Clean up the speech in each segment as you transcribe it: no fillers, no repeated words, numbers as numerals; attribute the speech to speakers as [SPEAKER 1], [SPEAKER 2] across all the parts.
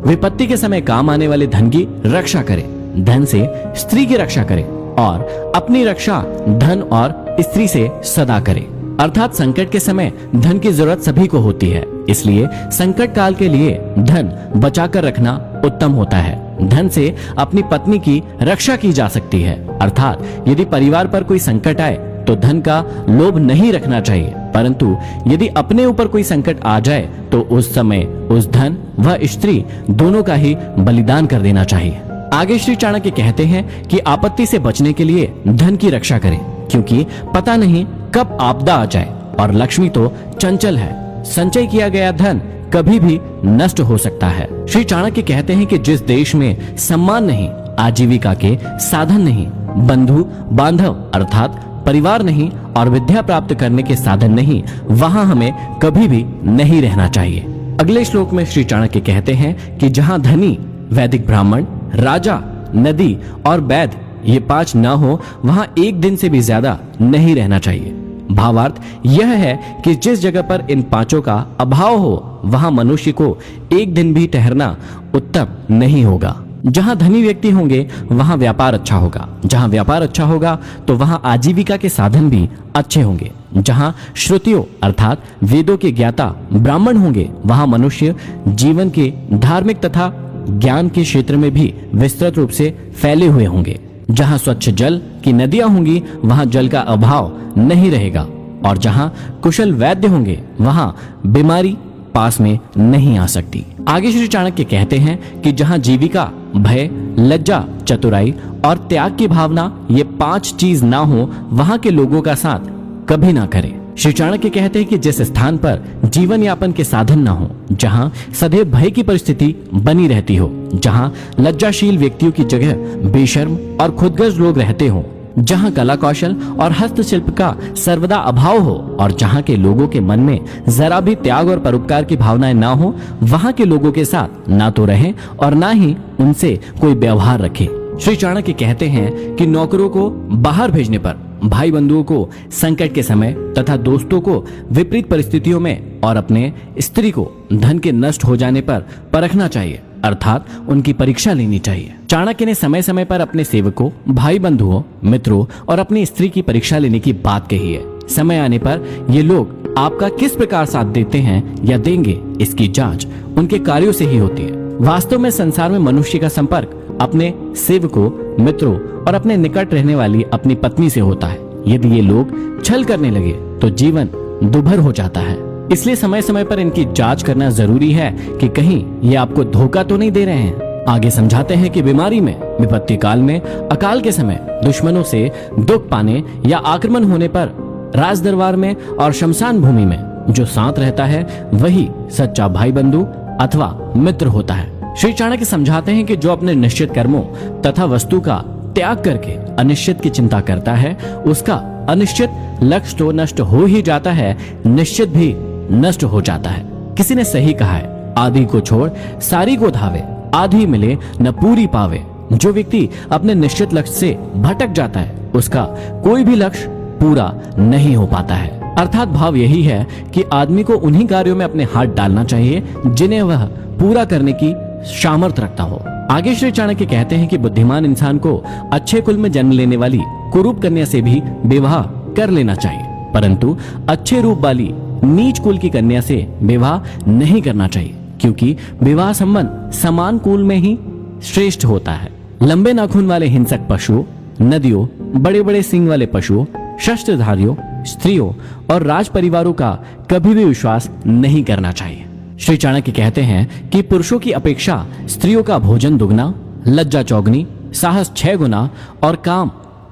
[SPEAKER 1] विपत्ति के समय काम आने वाले धन की रक्षा करें, धन से स्त्री की रक्षा करें और अपनी रक्षा धन और स्त्री से सदा करें। अर्थात संकट के समय धन की जरूरत सभी को होती है, इसलिए संकट काल के लिए धन बचाकर रखना उत्तम होता है। धन से अपनी पत्नी की रक्षा की जा सकती है। अर्थात यदि परिवार पर कोई संकट आए तो धन का लोभ नहीं रखना चाहिए, परंतु यदि अपने ऊपर कोई संकट आ जाए तो उस समय उस धन व स्त्री दोनों का ही बलिदान कर देना चाहिए। आगे श्री चाणक्य कहते हैं कि आपत्ति से बचने के लिए धन की रक्षा करें, क्योंकि पता नहीं कब आपदा आ जाए और लक्ष्मी तो चंचल है। संचय किया गया धन कभी भी नष्ट हो सकता है। श्री चाणक्य कहते हैं कि जिस देश में सम्मान नहीं, आजीविका के साधन नहीं, बंधु बांधव अर्थात परिवार नहीं और विद्या प्राप्त करने के साधन नहीं, वहां हमें कभी भी नहीं रहना चाहिए। अगले श्लोक में श्री चाणक्य कहते हैं कि जहां धनी, वैदिक ब्राह्मण, राजा, नदी और वैद ये 5 न हो, वहां एक दिन से भी ज्यादा नहीं रहना चाहिए। भावार्थ यह है कि जिस जगह पर इन 5 का अभाव हो, वहां मनुष्य को एक दिन भी ठहरना उत्तम नहीं होगा। जहां धनी व्यक्ति होंगे वहां व्यापार अच्छा होगा, जहां व्यापार अच्छा होगा तो वहां आजीविका के साधन भी अच्छे होंगे। जहां श्रुतियों अर्थात वेदों के ज्ञाता ब्राह्मण होंगे, वहां मनुष्य जीवन के धार्मिक तथा ज्ञान के क्षेत्र में भी विस्तृत रूप से फैले हुए होंगे। जहां स्वच्छ जल की नदियां होंगी वहां जल का अभाव नहीं रहेगा, और जहां कुशल वैद्य होंगे वहां बीमारी पास में नहीं आ सकती। आगे श्री चाणक्य कहते हैं कि जहां जीविका, भय, लज्जा, चतुराई और त्याग की भावना ये 5 चीज ना हो, वहां के लोगों का साथ कभी ना करें। श्री चाणक्य कहते हैं कि जिस स्थान पर जीवन यापन के साधन ना हो, जहां सदैव भय की परिस्थिति बनी रहती हो, जहां लज्जाशील व्यक्तियों की जगह बेशर्म और खुदगर्ज लोग रहते हो, जहां कला कौशल और हस्तशिल्प का सर्वदा अभाव हो और जहां के लोगों के मन में जरा भी त्याग और परोपकार की भावनाएं ना हो, वहां के लोगों के साथ ना तो रहें और ना ही उनसे कोई व्यवहार रखें। श्री चाणक्य कहते हैं कि नौकरों को बाहर भेजने पर, भाई बंधुओं को संकट के समय तथा दोस्तों को विपरीत परिस्थितियों में और अपने स्त्री को धन के नष्ट हो जाने पर परखना चाहिए, अर्थात उनकी परीक्षा लेनी चाहिए। चाणक्य ने समय समय पर अपने सेवकों, भाई बंधुओं, मित्रों और अपनी स्त्री की परीक्षा लेने की बात कही है। समय आने पर ये लोग आपका किस प्रकार साथ देते हैं या देंगे, इसकी जांच उनके कार्यों से ही होती है। वास्तव में संसार में मनुष्य का संपर्क अपने सेवकों, मित्रों और अपने निकट रहने वाली अपनी पत्नी से होता है। यदि ये लोग छल करने लगे तो जीवन दुभर हो जाता है। इसलिए समय समय पर इनकी जांच करना जरूरी है कि कहीं ये आपको धोखा तो नहीं दे रहे हैं। आगे समझाते हैं कि बीमारी में, विपत्ति काल में, अकाल के समय, दुश्मनों से दुख पाने या आक्रमण होने पर, राज दरबार में और शमशान भूमि में जो साथ रहता है वही सच्चा भाई बंधु अथवा मित्र होता है। श्री चाणक्य समझाते हैं कि जो अपने निश्चित कर्मों तथा वस्तु का त्याग करके अनिश्चित की चिंता करता है, उसका अनिश्चित लक्ष्य तो नष्ट हो ही जाता है, निश्चित भी नष्ट हो जाता है। किसी ने सही कहा है, आधी को छोड़ सारी को धावे, आधी मिले न पूरी पावे। जो व्यक्ति अपने निश्चित लक्ष्य से भटक जाता है, उसका कोई भी लक्ष्य पूरा नहीं हो पाता है। अर्थात भाव यही है कि आदमी को उन्हीं कार्यों में अपने हाथ डालना चाहिए जिन्हें वह पूरा करने की सामर्थ्य रखता हो। आगे श्री चाणक्य कहते हैं कि बुद्धिमान इंसान को अच्छे कुल में जन्म लेने वाली कुरूप कन्या से भी विवाह कर लेना चाहिए, परंतु अच्छे रूप वाली नीच कुल की कन्या से विवाह नहीं करना चाहिए, क्योंकि विवाह संबंध समान कुल में ही श्रेष्ठ होता है। लंबे नाखून वाले हिंसक पशुओं, नदियों, बड़े बड़े सींग वाले पशुओं, शस्त्रधारियों, स्त्रियों और राज परिवारों का कभी भी विश्वास नहीं करना चाहिए। श्री चाणक्य कहते हैं कि पुरुषों की अपेक्षा स्त्रियों का भोजन दुगना, लज्जा चौगनी, साहस 6 गुना और काम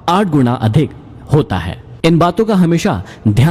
[SPEAKER 1] 8 गुना अधिक होता है। इन बातों का हमेशा ध्यान